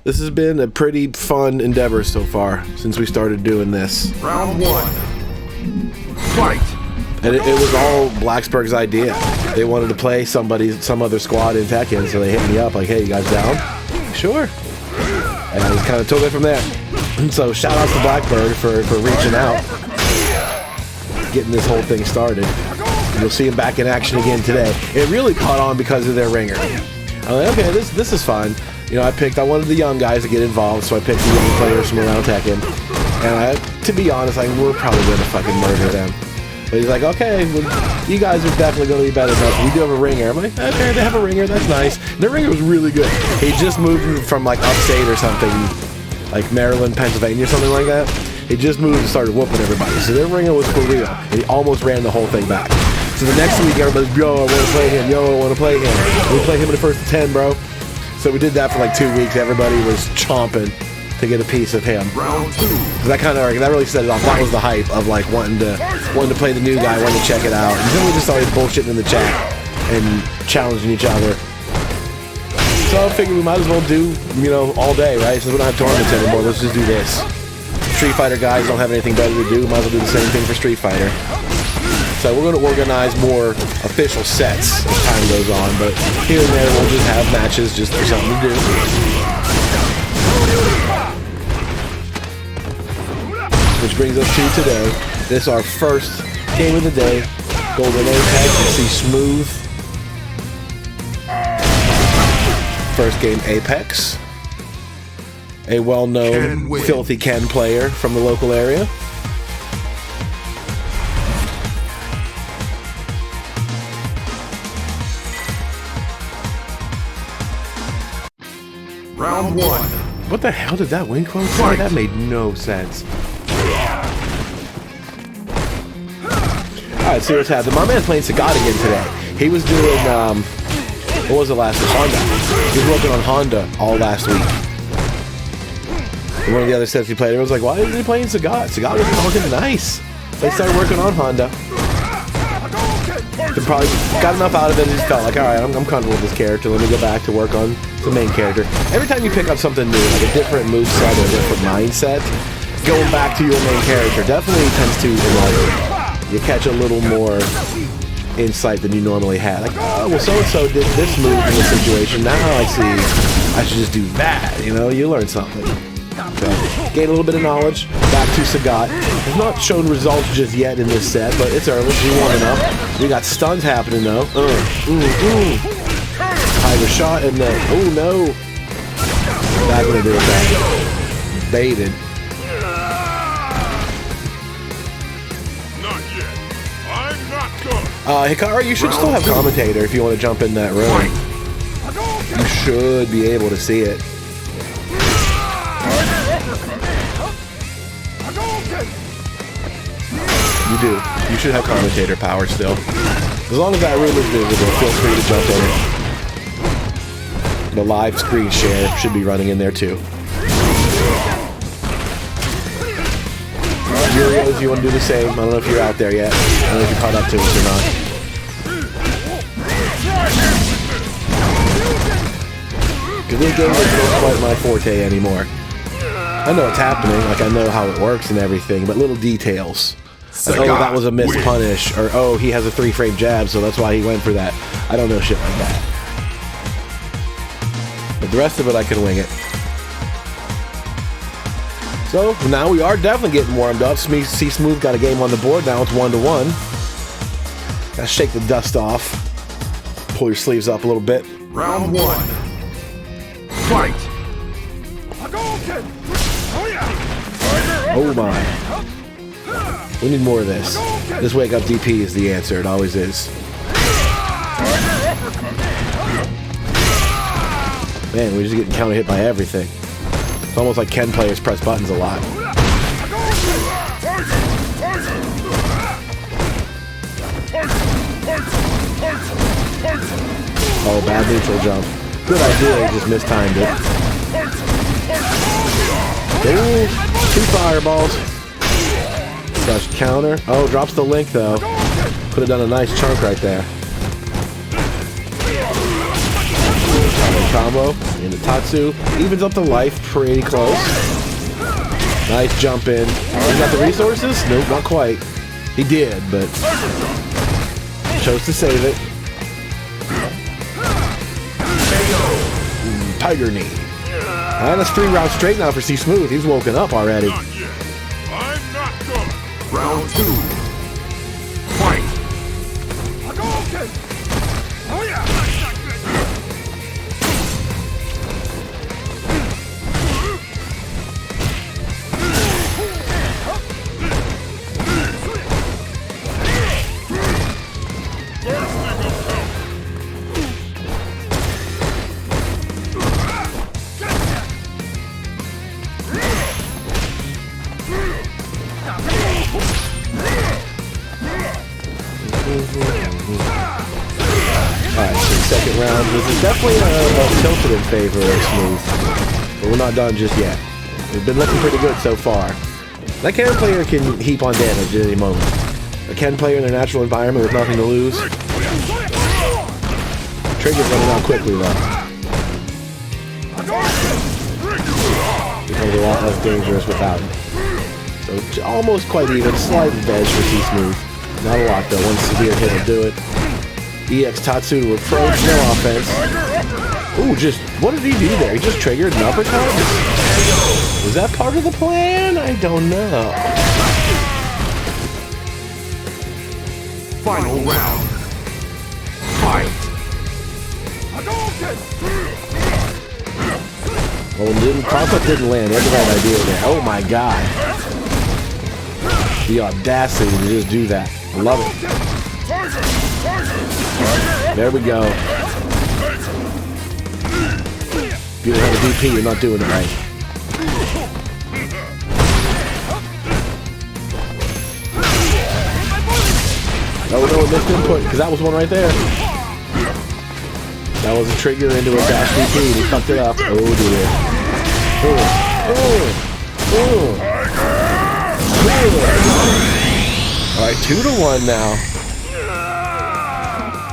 This has been a pretty fun endeavor so far since we started doing this. Round 1. Fight! And it was all Blacksburg's idea. They wanted to play some other squad in Tekken, so they hit me up like, hey, you guys down? Sure. And I just kind of took it from there. So shout out to Blacksburg for reaching out, getting this whole thing started. You'll see him back in action again today. It really caught on because of their ringer. I'm like, okay, this is fun. You know, I wanted the young guys to get involved, so I picked the young players from around Tekken. And to be honest, we're probably going to fucking murder them. But he's like, okay, well, you guys are definitely going to be better than us. We do have a ringer. I'm like, okay, they have a ringer. That's nice. Their ringer was really good. He just moved from like upstate or something, like Maryland, Pennsylvania, something like that. He just moved and started whooping everybody. So their ringer was for real. And he almost ran the whole thing back. So the next week, everybody's, yo, I want to play him. Yo, I want to play him. We play him in the first 10, bro. So we did that for like 2 weeks. Everybody was chomping to get a piece of him. Round 2. That really set it off. That was the hype of like wanting to play the new guy, wanting to check it out. And then we just started bullshitting in the chat and challenging each other. So I figured we might as well do, you know, all day, right? Since we don't have tournaments anymore, let's just do this. Street Fighter guys don't have anything better to do. Might as well do the same thing for Street Fighter. So we're going to organize more official sets as time goes on, but here and there we'll just have matches just for something to do. Which brings us to today. This is our first game of the day. GoldenApex and CSMooth. First game, Apex. A well-known Filthy Ken player from the local area. Round 1. What the hell did that wing quote say? That made no sense. Alright, see what's happening. My man's playing Sagat again today. He was doing, what was it last week? Honda. He was working on Honda all last week. And one of the other sets he played, I was like, why isn't he playing Sagat? Sagat was working nice. They started working on Honda. They probably got enough out of it and just felt like, alright, I'm comfortable with this character. Let me go back to work on the main character. Every time you pick up something new, like a different moveset or a different mindset, going back to your main character definitely tends to, you catch a little more insight than you normally had. Like, oh, well, so-and-so did this move in this situation. Now I see I should just do that. You know, you learn something. So, gain a little bit of knowledge. Back to Sagat. Has not shown results just yet in this set, but it's early. We want enough. We got stuns happening though. Tiger shot and then, oh no. Not gonna do it that. Baited. Not yet. I'm not good. Hikaru, you should still have commentator if you want to jump in that room. You should be able to see it. You do. You should have commentator power still. As long as that room is visible, feel free to jump in it. The live screen share should be running in there too. Yurios, you want to do the same? I don't know if you're out there yet. I don't know if you're caught up to us or not. Because this game is not quite my forte anymore. I know what's happening, like I know how it works and everything, but little details. Like, oh, that was a missed punish, or oh, he has a 3-frame jab, so that's why he went for that. I don't know shit like that. But the rest of it, I can wing it. So, now we are definitely getting warmed up. CSmooth got a game on the board, now it's 1-1. Gotta shake the dust off. Pull your sleeves up a little bit. Round 1. Fight! Oh my. We need more of this. This wake up DP is the answer. It always is. Man, we're just getting counter hit by everything. It's almost like Ken players press buttons a lot. Oh, bad neutral jump. Good idea, he just mistimed it. Ooh, 2 fireballs. Crush counter. Oh, drops the link though. Could have done a nice chunk right there. combo into Tatsu. Evens up the life pretty close. Nice jump in. He got the resources? Nope, not quite. He did, but chose to save it. Tiger knee. And it's 3 rounds straight now for CSmooth. He's woken up already. Not yet. I'm not done. Round 2. Fight. Alright, so second round. This is definitely tilted in favor of Smooth. But we're not done just yet. We've been looking pretty good so far. That Ken player can heap on damage at any moment. A Ken player in their natural environment with nothing to lose. Trigger's running out quickly though. Becomes a lot less dangerous without it. So almost quite even. Slight edge for CSmooth. Not a lot though. One severe hit will do it. EX Tatsu to approach, no offense. Ooh, just, what did he do there? He just triggered an uppercut? Was that part of the plan? I don't know. Final round. Fight. Well, cross-up didn't land. That's the right idea there. Oh my god. The audacity to just do that. I love it. There we go. If you don't have a DP, you're not doing it right. Oh no, missed input, because that was one right there. That was a trigger into a dash DP, and he fucked it up. Oh dear. Alright, 2-1 now.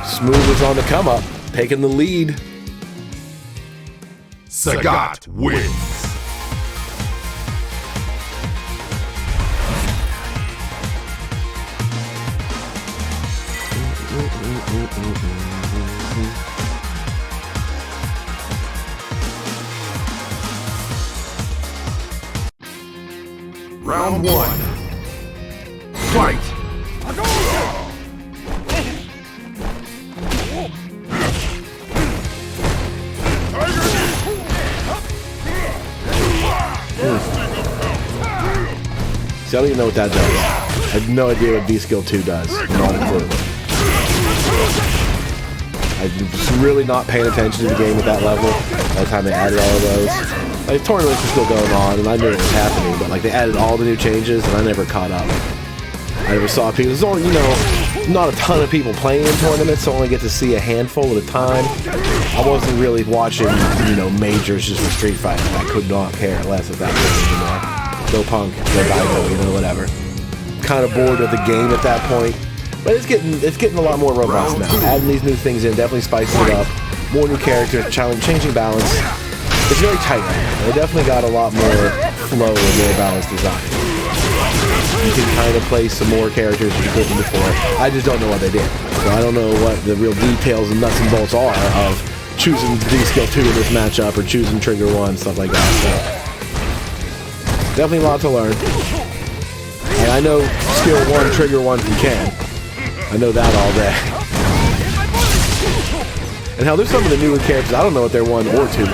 Smooth is on the come up, taking the lead. Sagat wins. Round 1. Fight. See, I don't even know what that does. I have no idea what V-Skill 2 does. Not a clue. I'm just really not paying attention to the game at that level by the time they added all of those. Like, tournaments were still going on, and I knew it was happening, but like they added all the new changes, and I never caught up. I never saw people. There's only, you know, not a ton of people playing in tournaments, so I only get to see a handful at a time. I wasn't really watching, you know, majors just for Street Fighter. I could not care less at that point anymore. Go Punk, go Daigo, you know, whatever. Kind of bored of the game at that point, but it's getting a lot more robust now. Adding these new things in definitely spices it up. More new characters, changing balance. It's very tight right now. They definitely got a lot more flow and more balanced design. You can kind of play some more characters than you couldn't before. I just don't know what they did. So I don't know what the real details and nuts and bolts are of choosing D-Skill 2 in this matchup or choosing Trigger 1, stuff like that. So definitely a lot to learn. And I know Skill 1, Trigger 1 from Ken. I know that all day. And hell, there's some of the newer characters, I don't know what they're 1 or 2 do.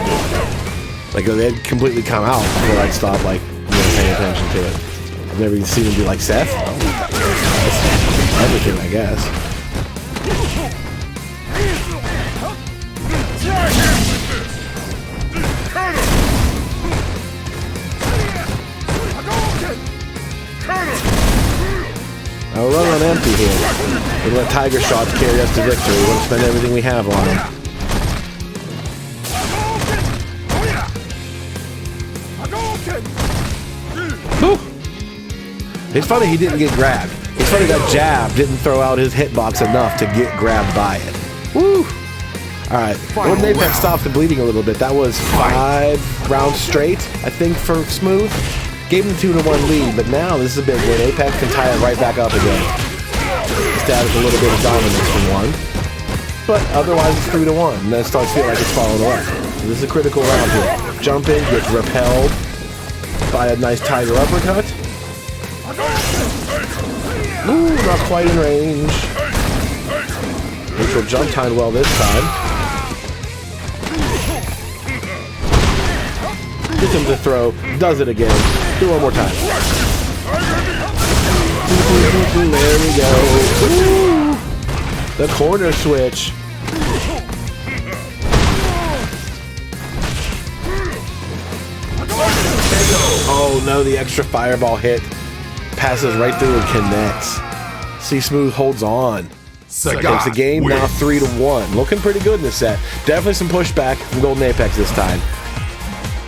Like, they'd completely come out before I'd stop, like, you know, paying attention to it. I've never even seen him do, like, Seth. That's everything, I guess. Now we're running on empty here. We let Tiger Shots carry us to victory. We want to spend everything we have on him. Woo! It's funny he didn't get grabbed. It's funny that jab didn't throw out his hitbox enough to get grabbed by it. Woo! All right, GoldenApex stops the bleeding a little bit. That was 5 rounds straight, I think, for Smooth. Gave him the 2-1 lead, but now this is a big win. Apex can tie it right back up again. Establish a little bit of dominance for one. But otherwise, it's 3-1, and then it starts feeling like it's falling away. So this is a critical round here. Jump in, gets repelled by a nice tiger uppercut. Ooh, not quite in range. Neutral jump timed well this time. Gets him to throw, does it again. Do it one more time. There we go. Ooh. The corner switch. Oh no, the extra fireball hit. Passes right through and connects. CSMooth holds on. Takes the game now 3-1. Looking pretty good in this set. Definitely some pushback from GoldenApex this time.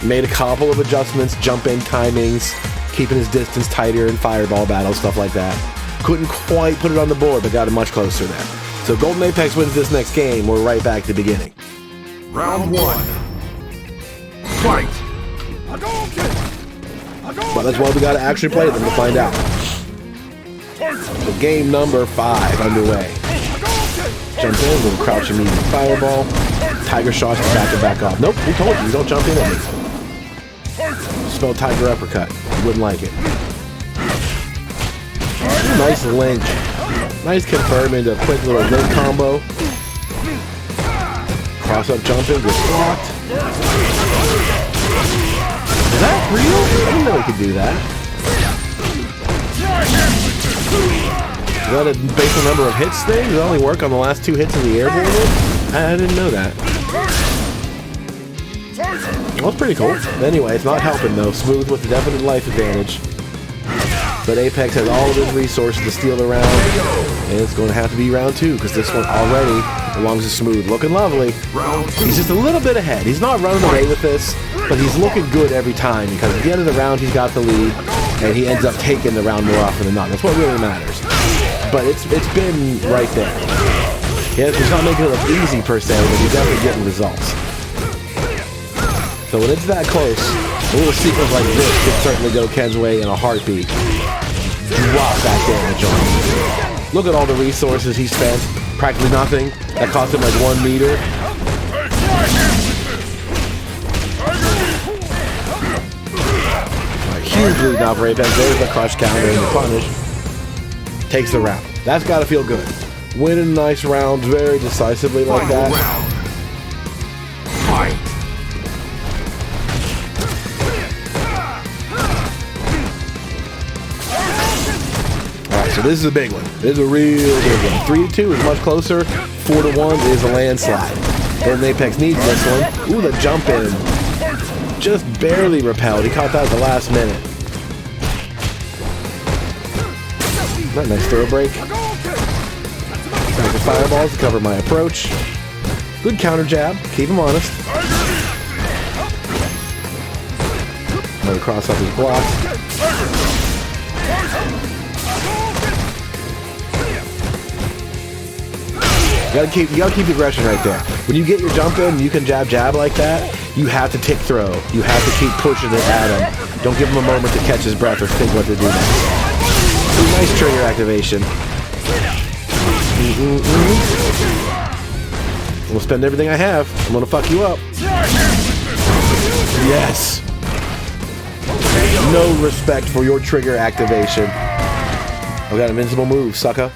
Made a couple of adjustments, jump in timings, keeping his distance tighter in fireball battles, stuff like that. Couldn't quite put it on the board, but got it much closer there. So GoldenApex wins this next game. We're right back to the beginning. Round 1. Fight. But that's why we got to actually play them to find out. So game number 5 underway. Jump in, little crouch and medium fireball. Tiger shots to back off. Nope, we told you don't jump in at me. Spell tiger uppercut. You wouldn't like it. Nice link. Nice confirm into a quick little link combo. Cross up jumping, gets blocked. Is that real? I didn't know he could do that. Is that a based on number of hits thing? Does it only work on the last 2 hits of the airborne one? I didn't know that. Well, it's pretty cool. Anyway, it's not helping though. Smooth with a definite life advantage. But Apex has all of his resources to steal the round. And it's going to have to be round 2 because this one already belongs to Smooth. Looking lovely. He's just a little bit ahead. He's not running away with this, but he's looking good every time because at the end of the round he's got the lead and he ends up taking the round more often than not. That's what really matters. But it's been right there. Yeah, he's not making it look easy per se, but he's definitely getting results. So when it's that close, a little sequence like this could certainly go Ken's way in a heartbeat. Drop that damage on him. Look at all the resources he spent. Practically nothing. That cost him like 1 meter. Huge lead now for Apex. There's the crush counter and the punish. Takes the round. That's got to feel good. Winning nice rounds very decisively like that. Fight. Alright, so this is a big one. This is a real big one. 3-2 is much closer. 4-1 is a landslide. GoldenApex needs this one. Ooh, the jump in. Just barely repelled. He caught that at the last minute. Nice throw break. Back to fireballs to cover my approach. Good counter jab. Keep him honest. Another cross up his block. You gotta keep the aggression right there. When you get your jump in, you can jab like that. You have to tick throw. You have to keep pushing it at him. Don't give him a moment to catch his breath or think what to do next. Nice trigger activation. We'll spend everything I have. I'm gonna fuck you up. Yes. No respect for your trigger activation. I've got an invincible move, sucker.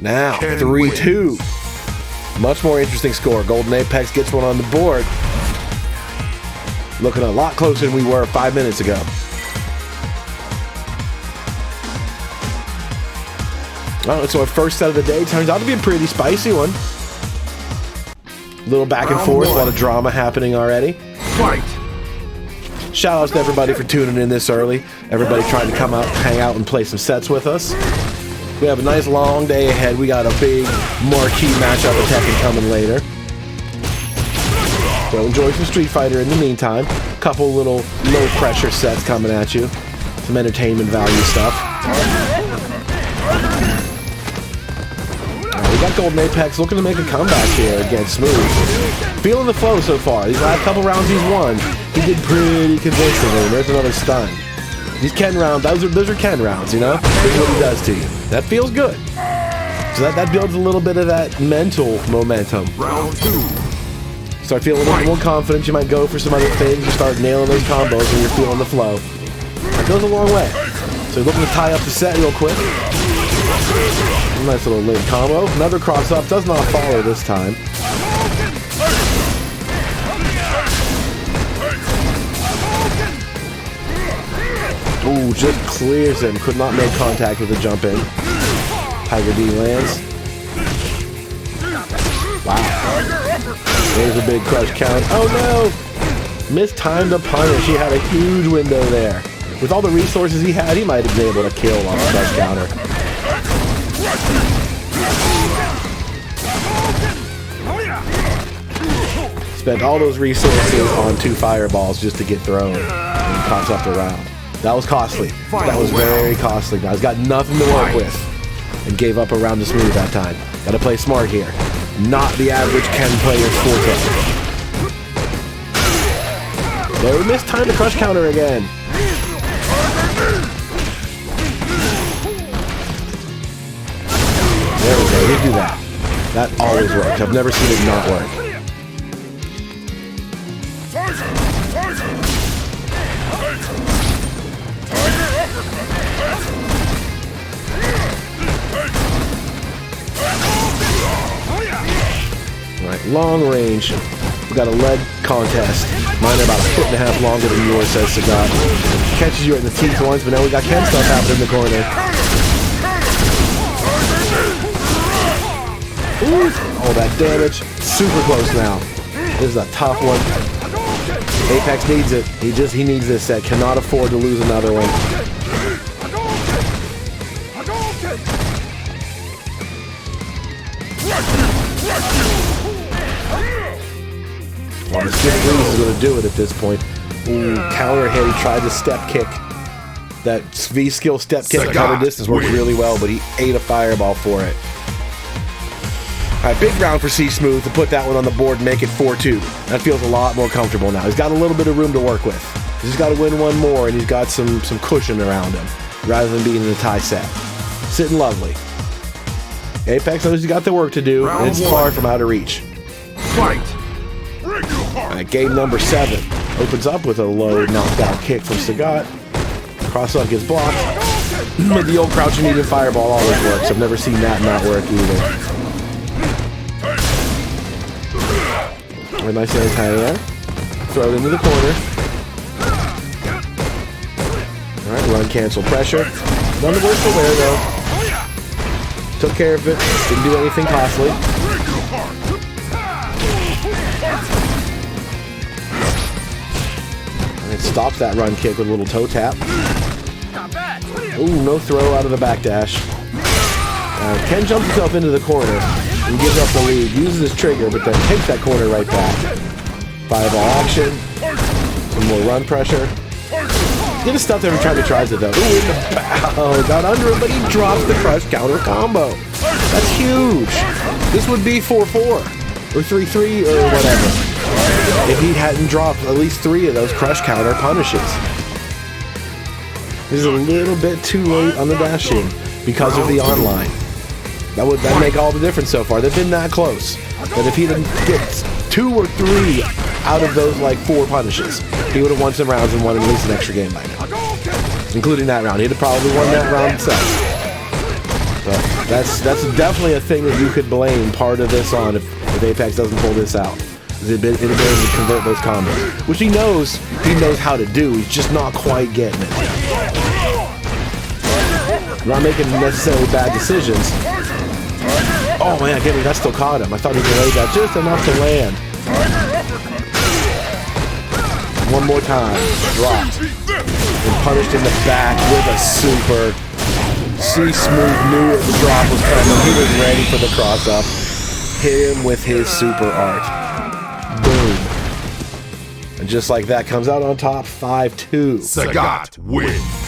Now, 3-2. Much more interesting score. GoldenApex gets one on the board. Looking a lot closer than we were 5 minutes ago. Alright, so our first set of the day turns out to be a pretty spicy one. A little back and forth, a lot of drama happening already. Fight. Shout outs to everybody for tuning in this early. Everybody trying to come out, hang out, and play some sets with us. We have a nice long day ahead. We got a big marquee matchup with Tekken coming later. So enjoy some Street Fighter in the meantime. Couple little low pressure sets coming at you. Some entertainment value stuff. We got GoldenApex looking to make a comeback here against Smooth. Feeling the flow so far. These last couple rounds he's won, he did pretty convincingly. There's another stun. These Ken rounds, those are Ken rounds, you know? This is what he does to you. That feels good. So that builds a little bit of that mental momentum. Round 2. Start feeling a little more confident. You might go for some other things. You start nailing those combos when you're feeling the flow. That goes a long way. So you're looking to tie up the set real quick. Nice little link combo. Another cross up. Does not follow this time. Ooh, just clears him. Could not make contact with the jump in. Tiger D lands. Wow. There's a big crush count. Oh no! Mistimed the punish. He had a huge window there. With all the resources he had, he might have been able to kill on the crush counter. Spent all those resources on 2 fireballs just to get thrown and cost up the round. That was costly. That was very costly, guys. Got nothing to work with. And gave up a round to smooth that time. Gotta play smart here. Not the average Ken player's forte. There, we mistimed the crush counter again. There we go, you do that. That always works. I've never seen it not work. Right, long range. We got a lead contest. Mine are about 1.5 foot longer than yours, says Sagat. Catches you in the teeth once, but now we got Ken stuff happening in the corner. Ooh, all that damage. Super close now. This is a tough one. Apex needs it. He needs this set. Cannot afford to lose another one. Well, the skip freeze is going to do it at this point. Ooh, counter hit. He tried to step kick. That V skill step kick counter distance worked really well, but he ate a fireball for it. Alright, big round for CSmooth to put that one on the board and make it 4-2. That feels a lot more comfortable now. He's got a little bit of room to work with. He's just got to win one more, and he's got some cushion around him, rather than being in a tie set. Sitting lovely. Apex knows he's got the work to do, and it's far from out of reach. Fight! Alright, game number 7. Opens up with a low knockdown kick from Sagat. Cross-up gets blocked. But the old crouching medium fireball always works. I've never seen that not work either. Alright, nice anti-air. Throw it into the corner. Alright, run, cancel, pressure. None the worse for wear though. Took care of it. Didn't do anything costly. It stops that run kick with a little toe tap. Ooh, no throw out of the backdash. Ken jumps himself into the corner and gives up the lead. Uses his trigger, but then takes that corner right back. Fireball action. Some more run pressure. Get his stuff every time he tries it though. Ooh, in the bow. Got under him, but he drops the crush counter combo. That's huge. This would be 4-4 or 3-3 or whatever if he hadn't dropped at least 3 of those crush counter punishes. This is a little bit too late on the dash-in because of the online. That'd make all the difference so far. They've been that close. But if he didn't get 2 or 3 out of those like 4 punishes, he would have won some rounds and won at least an extra game by now. Including that round. He'd have probably won that round himself. But that's definitely a thing that you could blame part of this on if Apex doesn't pull this out. His ability to convert those combos. Which he knows how to do. He's just not quite getting it. Not making necessarily bad decisions. Oh man, again, that still caught him. I thought he delayed that just enough to land. One more time. Dropped. And punished in the back with a super. CSmooth knew the drop was coming. He was ready for the cross-up. Hit him with his super art. Boom. And just like that, comes out on top 5-2. Sagat wins.